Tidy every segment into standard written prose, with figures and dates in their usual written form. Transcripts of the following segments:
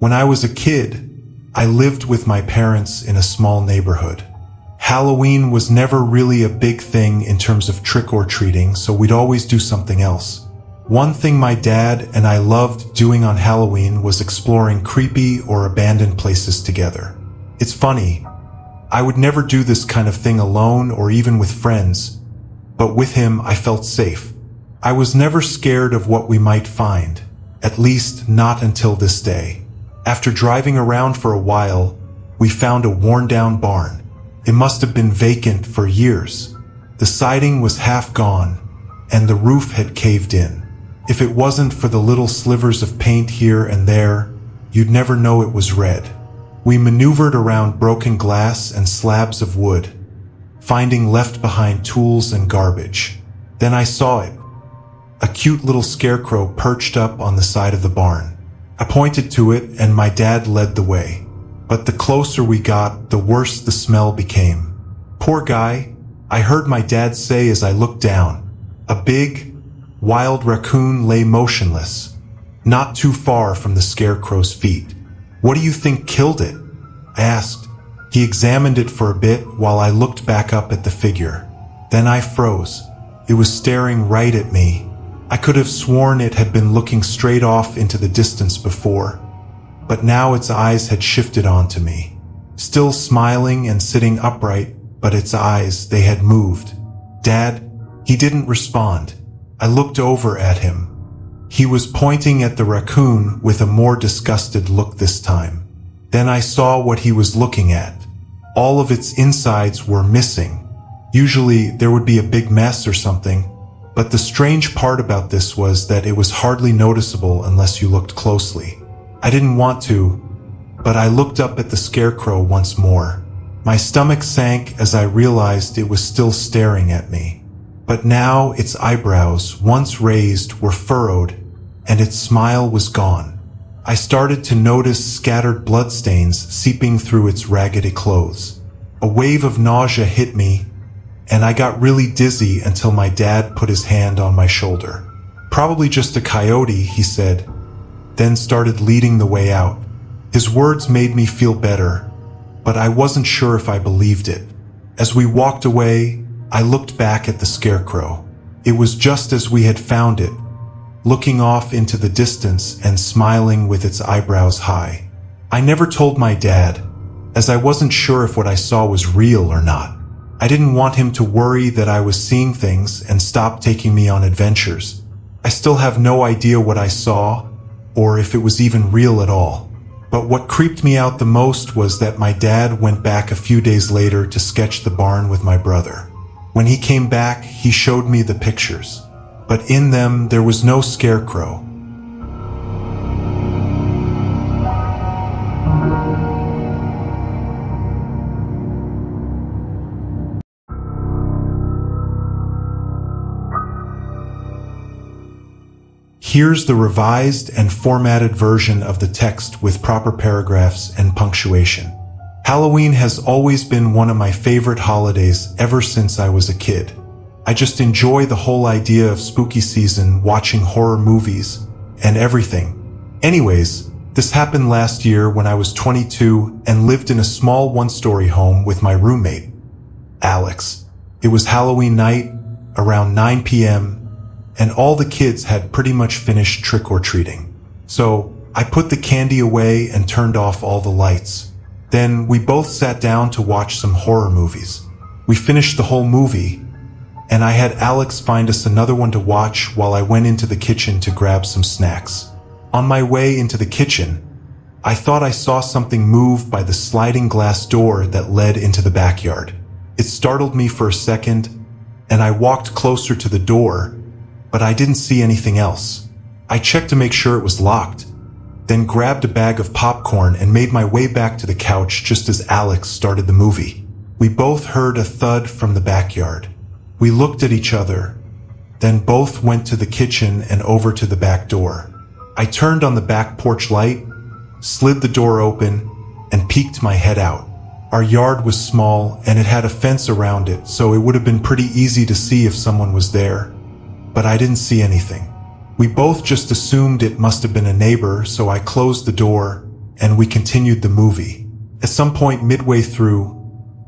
When I was a kid, I lived with my parents in a small neighborhood. Halloween was never really a big thing in terms of trick-or-treating, so we'd always do something else. One thing my dad and I loved doing on Halloween was exploring creepy or abandoned places together. It's funny, I would never do this kind of thing alone or even with friends, but with him I felt safe. I was never scared of what we might find, at least not until this day. After driving around for a while, we found a worn-down barn. It must have been vacant for years. The siding was half gone, and the roof had caved in. If it wasn't for the little slivers of paint here and there, you'd never know it was red. We maneuvered around broken glass and slabs of wood, finding left-behind tools and garbage. Then I saw it. A cute little scarecrow perched up on the side of the barn. I pointed to it and my dad led the way. But the closer we got, the worse the smell became. "Poor guy," I heard my dad say as I looked down. A big, wild raccoon lay motionless, not too far from the scarecrow's feet. "What do you think killed it?" I asked. He examined it for a bit while I looked back up at the figure. Then I froze. It was staring right at me. I could have sworn it had been looking straight off into the distance before, but now its eyes had shifted onto me. Still smiling and sitting upright, but its eyes, they had moved. "Dad?" He didn't respond. I looked over at him. He was pointing at the raccoon with a more disgusted look this time. Then I saw what he was looking at. All of its insides were missing. Usually there would be a big mess or something, but the strange part about this was that it was hardly noticeable unless you looked closely. I didn't want to, but I looked up at the scarecrow once more. My stomach sank as I realized it was still staring at me. But now its eyebrows, once raised, were furrowed, and its smile was gone. I started to notice scattered bloodstains seeping through its raggedy clothes. A wave of nausea hit me, and I got really dizzy until my dad put his hand on my shoulder. "Probably just a coyote," he said, then started leading the way out. His words made me feel better, but I wasn't sure if I believed it. As we walked away, I looked back at the scarecrow. It was just as we had found it, looking off into the distance and smiling with its eyebrows high. I never told my dad, as I wasn't sure if what I saw was real or not. I didn't want him to worry that I was seeing things and stop taking me on adventures. I still have no idea what I saw, or if it was even real at all. But what creeped me out the most was that my dad went back a few days later to sketch the barn with my brother. When he came back, he showed me the pictures, but in them there was no scarecrow. Here's the revised and formatted version of the text with proper paragraphs and punctuation. Halloween has always been one of my favorite holidays ever since I was a kid. I just enjoy the whole idea of spooky season, watching horror movies, and everything. Anyways, this happened last year when I was 22 and lived in a small one-story home with my roommate, Alex. It was Halloween night, around 9 p.m., and all the kids had pretty much finished trick-or-treating. So I put the candy away and turned off all the lights. Then we both sat down to watch some horror movies. We finished the whole movie, and I had Alex find us another one to watch while I went into the kitchen to grab some snacks. On my way into the kitchen, I thought I saw something move by the sliding glass door that led into the backyard. It startled me for a second, and I walked closer to the door, but I didn't see anything else. I checked to make sure it was locked, then grabbed a bag of popcorn and made my way back to the couch just as Alex started the movie. We both heard a thud from the backyard. We looked at each other, then both went to the kitchen and over to the back door. I turned on the back porch light, slid the door open, and peeked my head out. Our yard was small and it had a fence around it, so it would have been pretty easy to see if someone was there. But I didn't see anything. We both just assumed it must have been a neighbor, so I closed the door and we continued the movie. At some point midway through,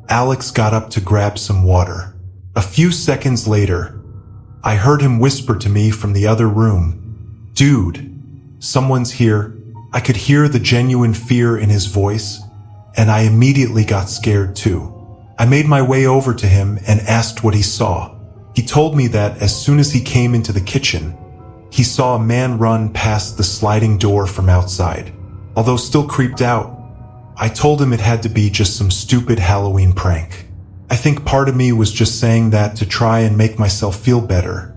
Alex got up to grab some water. A few seconds later, I heard him whisper to me from the other room, "Dude, someone's here." I could hear the genuine fear in his voice, and I immediately got scared too. I made my way over to him and asked what he saw. He told me that as soon as he came into the kitchen, he saw a man run past the sliding door from outside. Although still creeped out, I told him it had to be just some stupid Halloween prank. I think part of me was just saying that to try and make myself feel better,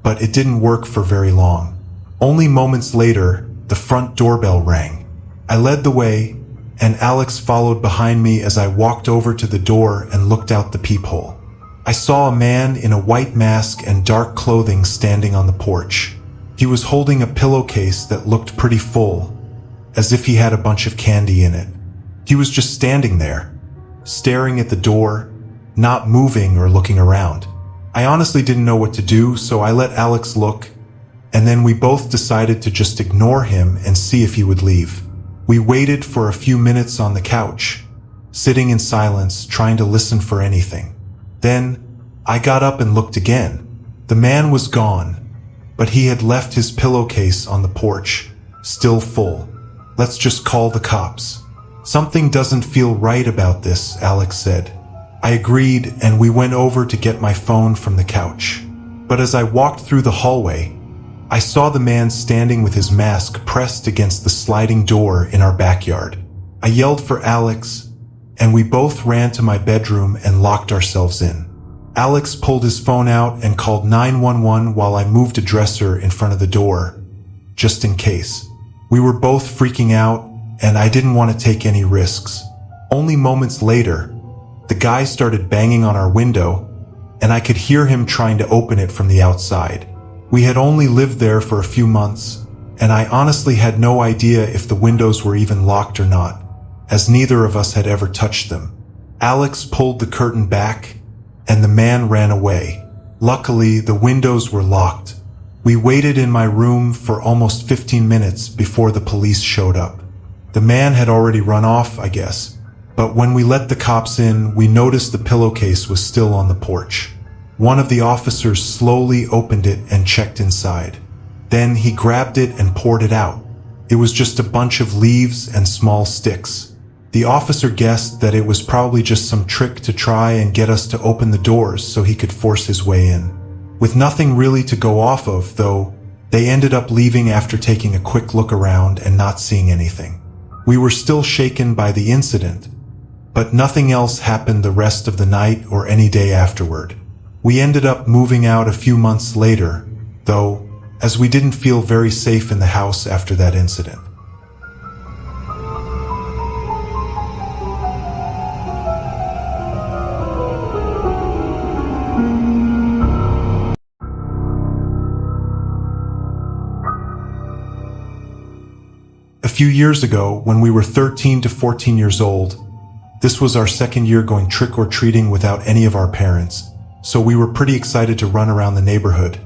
but it didn't work for very long. Only moments later, the front doorbell rang. I led the way, and Alex followed behind me as I walked over to the door and looked out the peephole. I saw a man in a white mask and dark clothing standing on the porch. He was holding a pillowcase that looked pretty full, as if he had a bunch of candy in it. He was just standing there, staring at the door, not moving or looking around. I honestly didn't know what to do, so I let Alex look, and then we both decided to just ignore him and see if he would leave. We waited for a few minutes on the couch, sitting in silence, trying to listen for anything. Then, I got up and looked again. The man was gone, but he had left his pillowcase on the porch, still full. "Let's just call the cops." "Something doesn't feel right about this," Alex said. I agreed, and we went over to get my phone from the couch. But as I walked through the hallway, I saw the man standing with his mask pressed against the sliding door in our backyard. I yelled for Alex, and we both ran to my bedroom and locked ourselves in. Alex pulled his phone out and called 911 while I moved a dresser in front of the door, just in case. We were both freaking out, and I didn't want to take any risks. Only moments later, the guy started banging on our window, and I could hear him trying to open it from the outside. We had only lived there for a few months, and I honestly had no idea if the windows were even locked or not, as neither of us had ever touched them. Alex pulled the curtain back, and the man ran away. Luckily, the windows were locked. We waited in my room for almost 15 minutes before the police showed up. The man had already run off, I guess, but when we let the cops in, we noticed the pillowcase was still on the porch. One of the officers slowly opened it and checked inside. Then he grabbed it and poured it out. It was just a bunch of leaves and small sticks. The officer guessed that it was probably just some trick to try and get us to open the doors so he could force his way in. With nothing really to go off of, though, they ended up leaving after taking a quick look around and not seeing anything. We were still shaken by the incident, but nothing else happened the rest of the night or any day afterward. We ended up moving out a few months later, though, as we didn't feel very safe in the house after that incident. A few years ago, when we were 13 to 14 years old, this was our second year going trick-or-treating without any of our parents, so we were pretty excited to run around the neighborhood,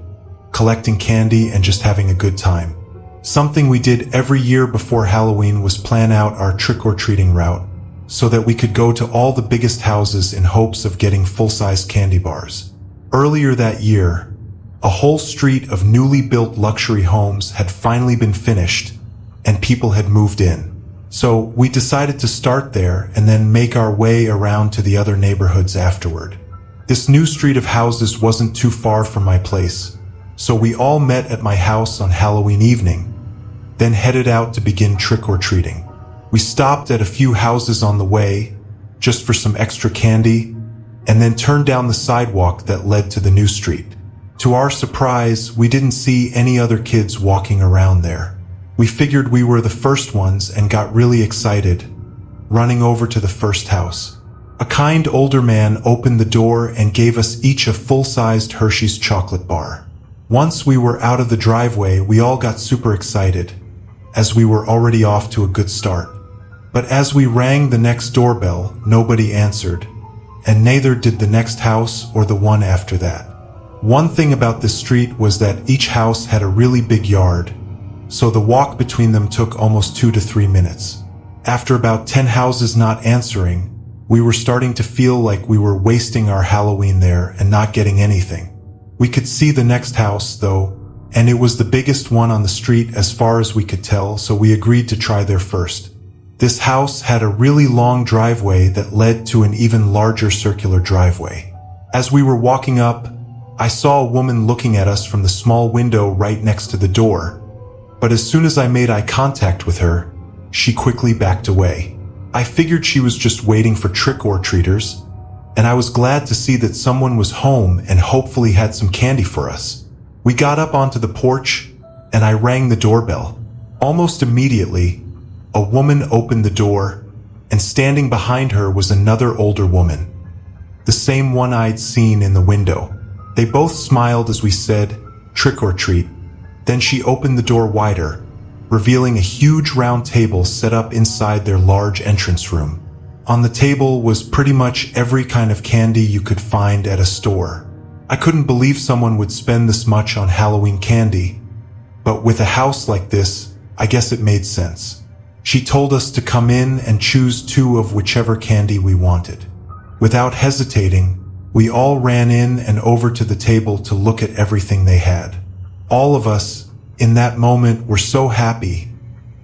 collecting candy and just having a good time. Something we did every year before Halloween was plan out our trick-or-treating route, so that we could go to all the biggest houses in hopes of getting full-size candy bars. Earlier that year, a whole street of newly built luxury homes had finally been finished, and people had moved in. So we decided to start there and then make our way around to the other neighborhoods afterward. This new street of houses wasn't too far from my place, so we all met at my house on Halloween evening, then headed out to begin trick-or-treating. We stopped at a few houses on the way, just for some extra candy, and then turned down the sidewalk that led to the new street. To our surprise, we didn't see any other kids walking around there. We figured we were the first ones and got really excited, running over to the first house. A kind older man opened the door and gave us each a full-sized Hershey's chocolate bar. Once we were out of the driveway, we all got super excited, as we were already off to a good start. But as we rang the next doorbell, nobody answered, and neither did the next house or the one after that. One thing about this street was that each house had a really big yard, so the walk between them took almost 2 to 3 minutes. After about 10 houses not answering, we were starting to feel like we were wasting our Halloween there and not getting anything. We could see the next house, though, and it was the biggest one on the street as far as we could tell, so we agreed to try there first. This house had a really long driveway that led to an even larger circular driveway. As we were walking up, I saw a woman looking at us from the small window right next to the door, but as soon as I made eye contact with her, she quickly backed away. I figured she was just waiting for trick-or-treaters, and I was glad to see that someone was home and hopefully had some candy for us. We got up onto the porch, and I rang the doorbell. Almost immediately, a woman opened the door, and standing behind her was another older woman, the same one I'd seen in the window. They both smiled as we said, "Trick or treat." Then she opened the door wider, revealing a huge round table set up inside their large entrance room. On the table was pretty much every kind of candy you could find at a store. I couldn't believe someone would spend this much on Halloween candy, but with a house like this, I guess it made sense. She told us to come in and choose 2 of whichever candy we wanted. Without hesitating, we all ran in and over to the table to look at everything they had. All of us, in that moment, were so happy,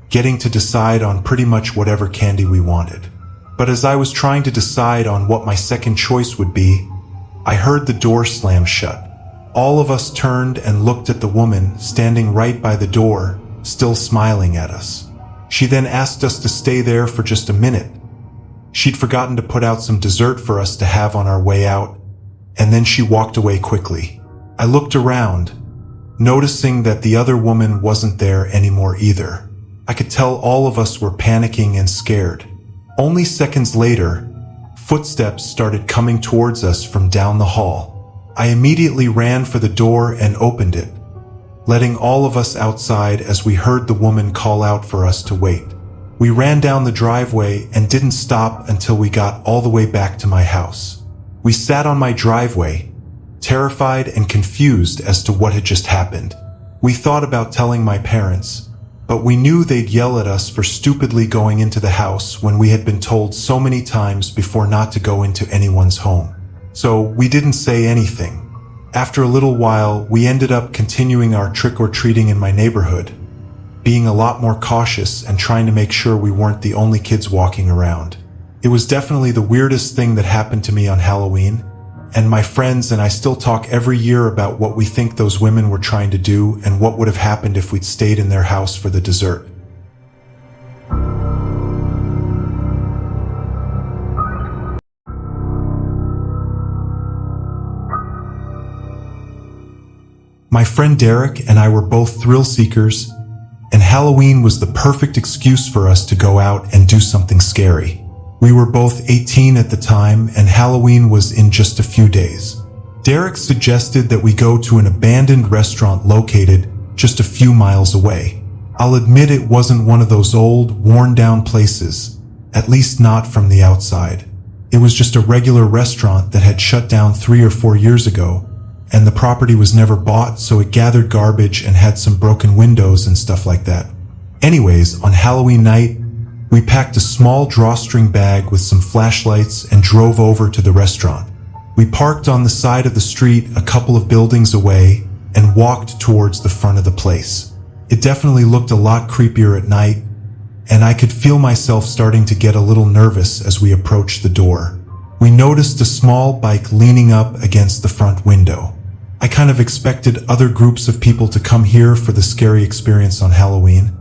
getting to decide on pretty much whatever candy we wanted. But as I was trying to decide on what my second choice would be, I heard the door slam shut. All of us turned and looked at the woman standing right by the door, still smiling at us. She then asked us to stay there for just a minute. She'd forgotten to put out some dessert for us to have on our way out, and then she walked away quickly. I looked around, noticing that the other woman wasn't there anymore either. I could tell all of us were panicking and scared. Only seconds later, footsteps started coming towards us from down the hall. I immediately ran for the door and opened it, letting all of us outside as we heard the woman call out for us to wait. We ran down the driveway and didn't stop until we got all the way back to my house. We sat on my driveway, terrified and confused as to what had just happened. We thought about telling my parents, but we knew they'd yell at us for stupidly going into the house when we had been told so many times before not to go into anyone's home. So we didn't say anything. After a little while, we ended up continuing our trick-or-treating in my neighborhood, being a lot more cautious and trying to make sure we weren't the only kids walking around. It was definitely the weirdest thing that happened to me on Halloween, and my friends and I still talk every year about what we think those women were trying to do and what would have happened if we'd stayed in their house for the dessert. My friend Derek and I were both thrill seekers, and Halloween was the perfect excuse for us to go out and do something scary. We were both 18 at the time, and Halloween was in just a few days. Derek suggested that we go to an abandoned restaurant located just a few miles away. I'll admit it wasn't one of those old, worn-down places, at least not from the outside. It was just a regular restaurant that had shut down 3 or 4 years ago, and the property was never bought, so it gathered garbage and had some broken windows and stuff like that. Anyways, on Halloween night, we packed a small drawstring bag with some flashlights and drove over to the restaurant. We parked on the side of the street a couple of buildings away and walked towards the front of the place. It definitely looked a lot creepier at night, and I could feel myself starting to get a little nervous as we approached the door. We noticed a small bike leaning up against the front window. I kind of expected other groups of people to come here for the scary experience on Halloween,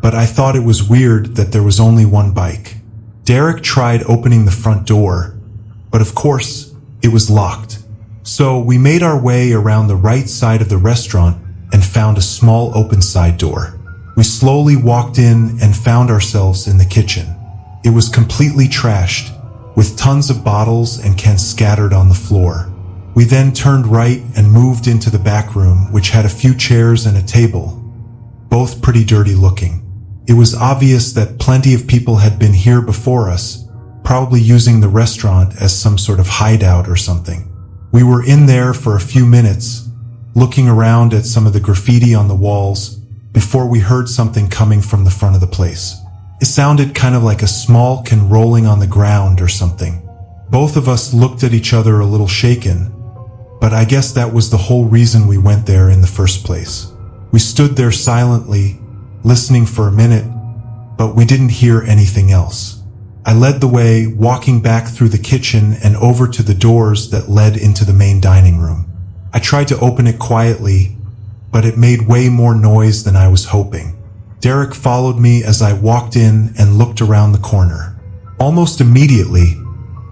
but I thought it was weird that there was only one bike. Derek tried opening the front door, but of course, it was locked. So we made our way around the right side of the restaurant and found a small open side door. We slowly walked in and found ourselves in the kitchen. It was completely trashed, with tons of bottles and cans scattered on the floor. We then turned right and moved into the back room, which had a few chairs and a table, both pretty dirty looking. It was obvious that plenty of people had been here before us, probably using the restaurant as some sort of hideout or something. We were in there for a few minutes, looking around at some of the graffiti on the walls, before we heard something coming from the front of the place. It sounded kind of like a small can rolling on the ground or something. Both of us looked at each other a little shaken, but I guess that was the whole reason we went there in the first place. We stood there silently, listening for a minute, but we didn't hear anything else. I led the way, walking back through the kitchen and over to the doors that led into the main dining room. I tried to open it quietly, but it made way more noise than I was hoping. Derek followed me as I walked in and looked around the corner. Almost immediately,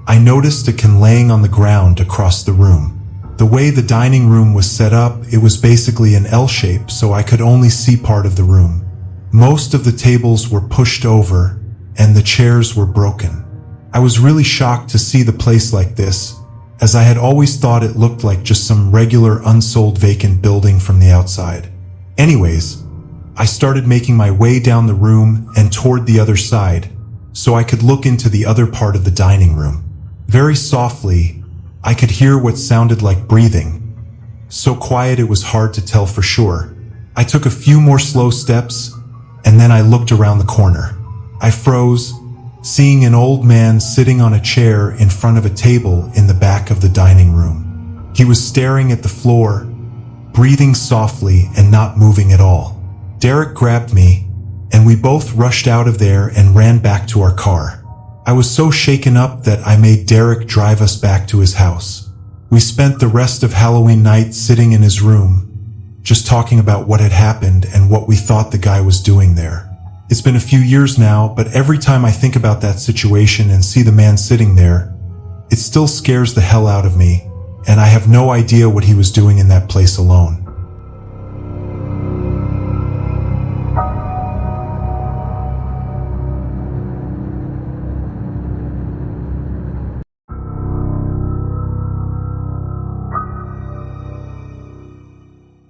I noticed a can laying on the ground across the room. The way the dining room was set up, it was basically an L shape, so I could only see part of the room. Most of the tables were pushed over, and the chairs were broken. I was really shocked to see the place like this, as I had always thought it looked like just some regular unsold vacant building from the outside. Anyways, I started making my way down the room and toward the other side, so I could look into the other part of the dining room. Very softly, I could hear what sounded like breathing. So quiet it was hard to tell for sure. I took a few more slow steps, and then I looked around the corner. I froze, seeing an old man sitting on a chair in front of a table in the back of the dining room. He was staring at the floor, breathing softly and not moving at all. Derek grabbed me, and we both rushed out of there and ran back to our car. I was so shaken up that I made Derek drive us back to his house. We spent the rest of Halloween night sitting in his room, just talking about what had happened and what we thought the guy was doing there. It's been a few years now, but every time I think about that situation and see the man sitting there, it still scares the hell out of me, and I have no idea what he was doing in that place alone.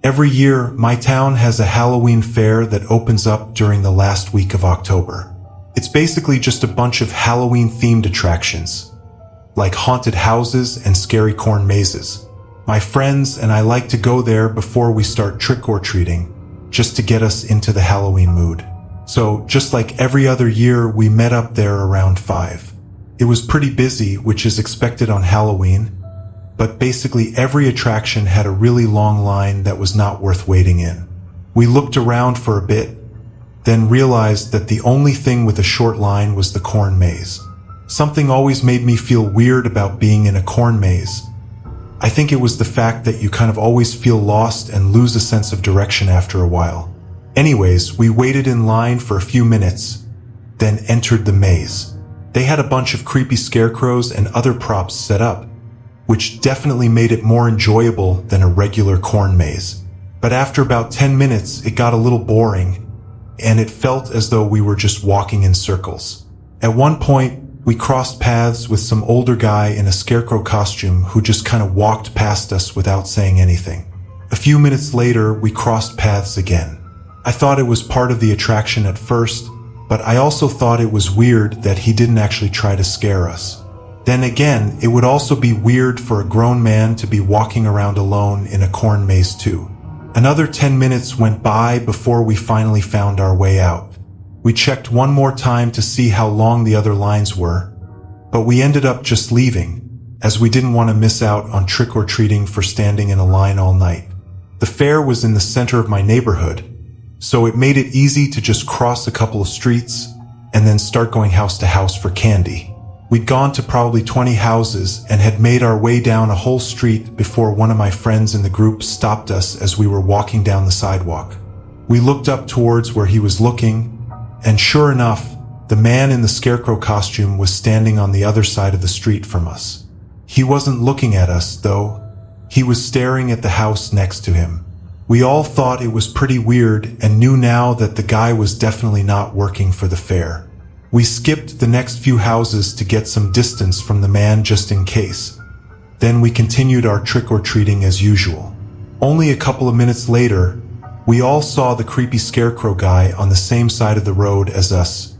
Every year, my town has a Halloween fair that opens up during the last week of October. It's basically just a bunch of Halloween-themed attractions, like haunted houses and scary corn mazes. My friends and I like to go there before we start trick-or-treating, just to get us into the Halloween mood. So, just like every other year, we met up there around 5. It was pretty busy, which is expected on Halloween, but basically every attraction had a really long line that was not worth waiting in. We looked around for a bit, then realized that the only thing with a short line was the corn maze. Something always made me feel weird about being in a corn maze. I think it was the fact that you kind of always feel lost and lose a sense of direction after a while. Anyways, we waited in line for a few minutes, then entered the maze. They had a bunch of creepy scarecrows and other props set up, which definitely made it more enjoyable than a regular corn maze. But after about 10 minutes, it got a little boring, and it felt as though we were just walking in circles. At one point, we crossed paths with some older guy in a scarecrow costume who just kind of walked past us without saying anything. A few minutes later, we crossed paths again. I thought it was part of the attraction at first, but I also thought it was weird that he didn't actually try to scare us. Then again, it would also be weird for a grown man to be walking around alone in a corn maze too. Another 10 minutes went by before we finally found our way out. We checked one more time to see how long the other lines were, but we ended up just leaving, as we didn't want to miss out on trick-or-treating for standing in a line all night. The fair was in the center of my neighborhood, so it made it easy to just cross a couple of streets and then start going house to house for candy. We'd gone to probably 20 houses and had made our way down a whole street before one of my friends in the group stopped us as we were walking down the sidewalk. We looked up towards where he was looking, and sure enough, the man in the scarecrow costume was standing on the other side of the street from us. He wasn't looking at us, though. He was staring at the house next to him. We all thought it was pretty weird and knew now that the guy was definitely not working for the fair. We skipped the next few houses to get some distance from the man just in case. Then we continued our trick-or-treating as usual. Only a couple of minutes later, we all saw the creepy scarecrow guy on the same side of the road as us,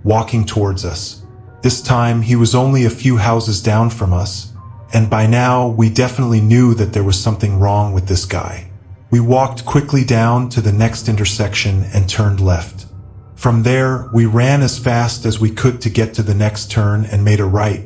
walking towards us. This time, he was only a few houses down from us, and by now, we definitely knew that there was something wrong with this guy. We walked quickly down to the next intersection and turned left. From there, we ran as fast as we could to get to the next turn and made a right,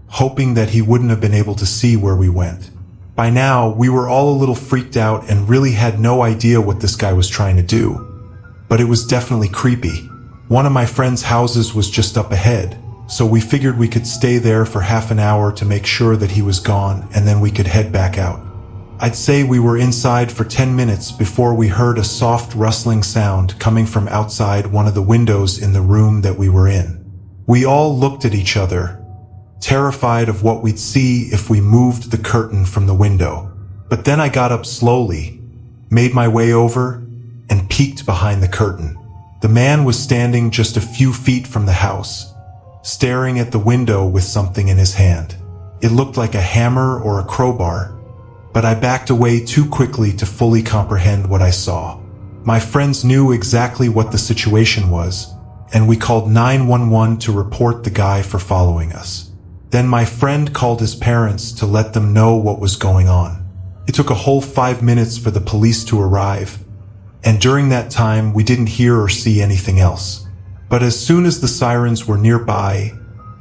hoping that he wouldn't have been able to see where we went. By now, we were all a little freaked out and really had no idea what this guy was trying to do. But it was definitely creepy. One of my friend's houses was just up ahead, so we figured we could stay there for half an hour to make sure that he was gone, and then we could head back out. I'd say we were inside for 10 minutes before we heard a soft rustling sound coming from outside one of the windows in the room that we were in. We all looked at each other, terrified of what we'd see if we moved the curtain from the window. But then I got up slowly, made my way over, and peeked behind the curtain. The man was standing just a few feet from the house, staring at the window with something in his hand. It looked like a hammer or a crowbar, but I backed away too quickly to fully comprehend what I saw. My friends knew exactly what the situation was, and we called 911 to report the guy for following us. Then my friend called his parents to let them know what was going on. It took a whole 5 minutes for the police to arrive, and during that time we didn't hear or see anything else. But as soon as the sirens were nearby,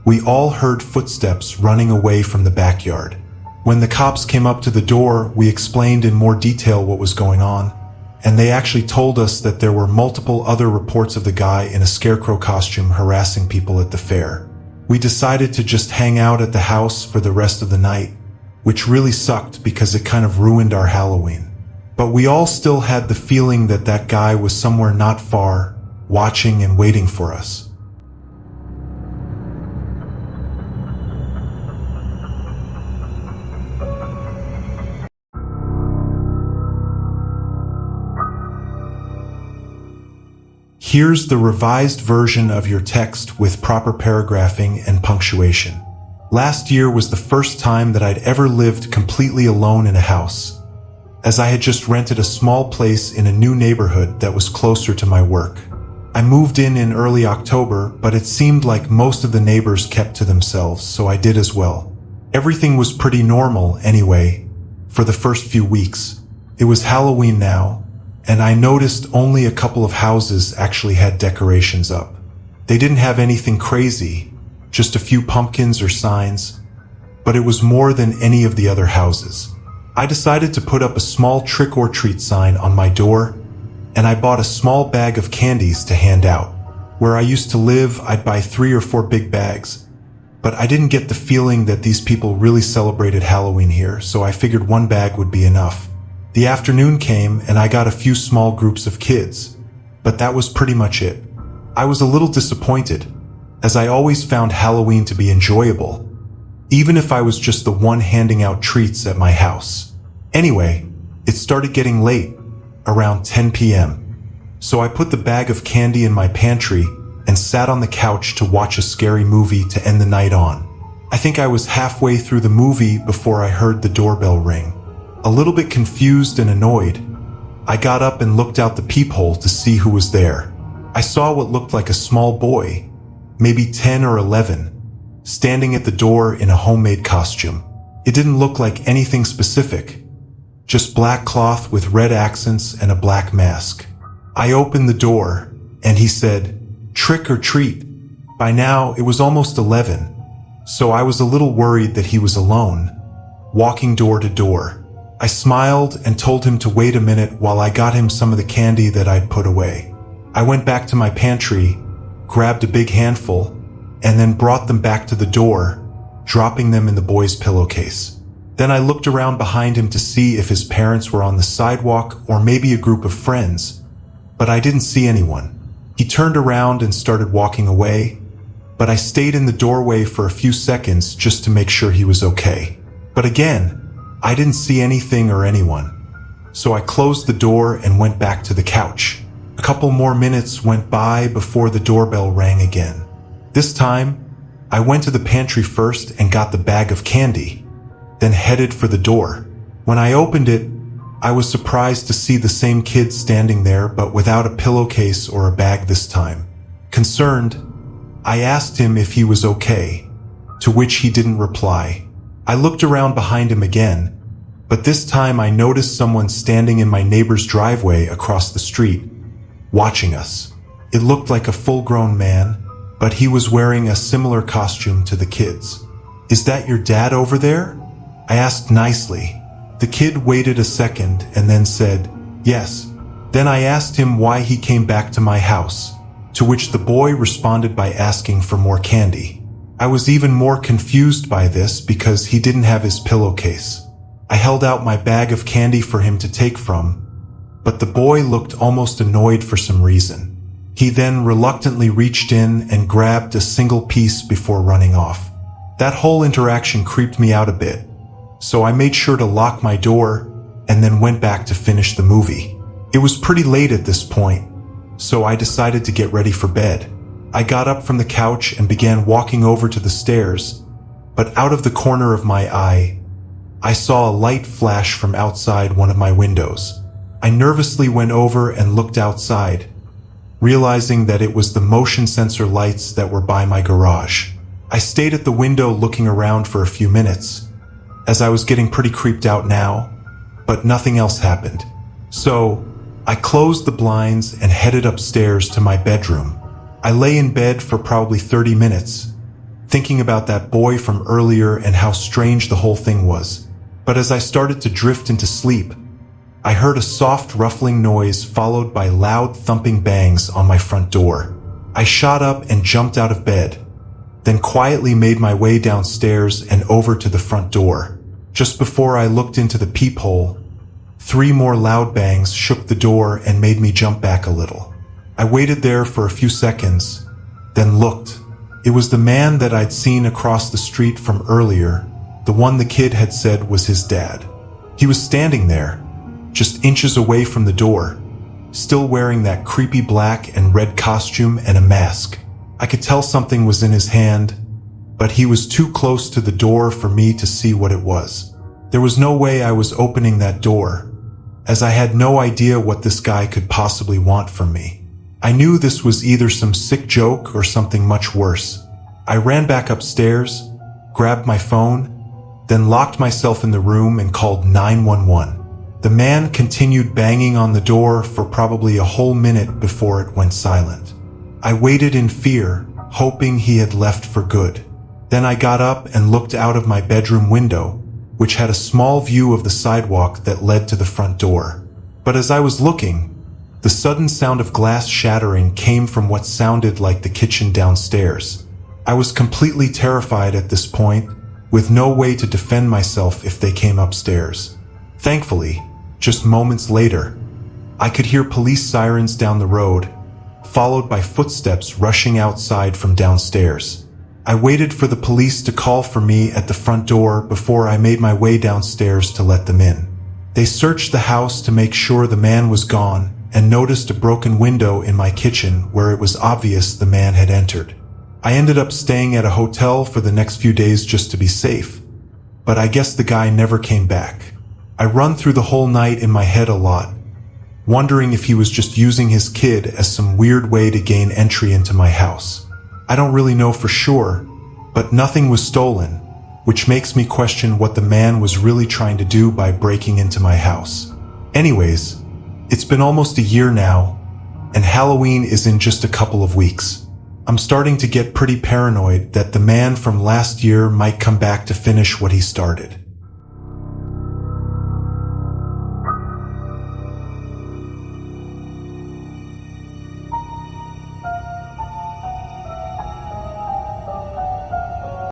we all heard footsteps running away from the backyard. When the cops came up to the door, we explained in more detail what was going on, and they actually told us that there were multiple other reports of the guy in a scarecrow costume harassing people at the fair. We decided to just hang out at the house for the rest of the night, which really sucked because it kind of ruined our Halloween. But we all still had the feeling that that guy was somewhere not far, watching and waiting for us. Here's the revised version of your text with proper paragraphing and punctuation. Last year was the first time that I'd ever lived completely alone in a house, as I had just rented a small place in a new neighborhood that was closer to my work. I moved in early October, but it seemed like most of the neighbors kept to themselves, so I did as well. Everything was pretty normal anyway, for the first few weeks. It was Halloween now, and I noticed only a couple of houses actually had decorations up. They didn't have anything crazy, just a few pumpkins or signs, but it was more than any of the other houses. I decided to put up a small trick-or-treat sign on my door, and I bought a small bag of candies to hand out. Where I used to live, I'd buy 3 or 4 big bags, but I didn't get the feeling that these people really celebrated Halloween here, so I figured 1 bag would be enough. The afternoon came and I got a few small groups of kids, but that was pretty much it. I was a little disappointed, as I always found Halloween to be enjoyable, even if I was just the one handing out treats at my house. Anyway, it started getting late, around 10 p.m. So I put the bag of candy in my pantry and sat on the couch to watch a scary movie to end the night on. I think I was halfway through the movie before I heard the doorbell ring. A little bit confused and annoyed, I got up and looked out the peephole to see who was there. I saw what looked like a small boy, maybe 10 or 11, standing at the door in a homemade costume. It didn't look like anything specific, just black cloth with red accents and a black mask. I opened the door, and he said, "Trick or treat." By now, it was almost 11, so I was a little worried that he was alone, walking door to door. I smiled and told him to wait a minute while I got him some of the candy that I'd put away. I went back to my pantry, grabbed a big handful, and then brought them back to the door, dropping them in the boy's pillowcase. Then I looked around behind him to see if his parents were on the sidewalk or maybe a group of friends, but I didn't see anyone. He turned around and started walking away, but I stayed in the doorway for a few seconds just to make sure he was okay. But again, I didn't see anything or anyone, so I closed the door and went back to the couch. A couple more minutes went by before the doorbell rang again. This time, I went to the pantry first and got the bag of candy, then headed for the door. When I opened it, I was surprised to see the same kid standing there but without a pillowcase or a bag this time. Concerned, I asked him if he was okay, to which he didn't reply. I looked around behind him again, but this time I noticed someone standing in my neighbor's driveway across the street, watching us. It looked like a full-grown man, but he was wearing a similar costume to the kids. "Is that your dad over there?" I asked nicely. The kid waited a second and then said, "Yes." Then I asked him why he came back to my house, to which the boy responded by asking for more candy. I was even more confused by this because he didn't have his pillowcase. I held out my bag of candy for him to take from, but the boy looked almost annoyed for some reason. He then reluctantly reached in and grabbed a single piece before running off. That whole interaction creeped me out a bit, so I made sure to lock my door and then went back to finish the movie. It was pretty late at this point, so I decided to get ready for bed. I got up from the couch and began walking over to the stairs, but out of the corner of my eye, I saw a light flash from outside one of my windows. I nervously went over and looked outside, realizing that it was the motion sensor lights that were by my garage. I stayed at the window looking around for a few minutes, as I was getting pretty creeped out now, but nothing else happened. So, I closed the blinds and headed upstairs to my bedroom. I lay in bed for probably 30 minutes, thinking about that boy from earlier and how strange the whole thing was. But as I started to drift into sleep, I heard a soft ruffling noise followed by loud thumping bangs on my front door. I shot up and jumped out of bed, then quietly made my way downstairs and over to the front door. Just before I looked into the peephole, 3 more loud bangs shook the door and made me jump back a little. I waited there for a few seconds, then looked. It was the man that I'd seen across the street from earlier, the one the kid had said was his dad. He was standing there, just inches away from the door, still wearing that creepy black and red costume and a mask. I could tell something was in his hand, but he was too close to the door for me to see what it was. There was no way I was opening that door, as I had no idea what this guy could possibly want from me. I knew this was either some sick joke or something much worse. I ran back upstairs, grabbed my phone, then locked myself in the room and called 911. The man continued banging on the door for probably a whole minute before it went silent. I waited in fear, hoping he had left for good. Then I got up and looked out of my bedroom window, which had a small view of the sidewalk that led to the front door. But as I was looking, the sudden sound of glass shattering came from what sounded like the kitchen downstairs. I was completely terrified at this point, with no way to defend myself if they came upstairs. Thankfully, just moments later, I could hear police sirens down the road, followed by footsteps rushing outside from downstairs. I waited for the police to call for me at the front door before I made my way downstairs to let them in. They searched the house to make sure the man was gone and noticed a broken window in my kitchen where it was obvious the man had entered. I ended up staying at a hotel for the next few days just to be safe, but I guess the guy never came back. I run through the whole night in my head a lot, wondering if he was just using his kid as some weird way to gain entry into my house. I don't really know for sure, but nothing was stolen, which makes me question what the man was really trying to do by breaking into my house. Anyways, it's been almost a year now, and Halloween is in just a couple of weeks. I'm starting to get pretty paranoid that the man from last year might come back to finish what he started.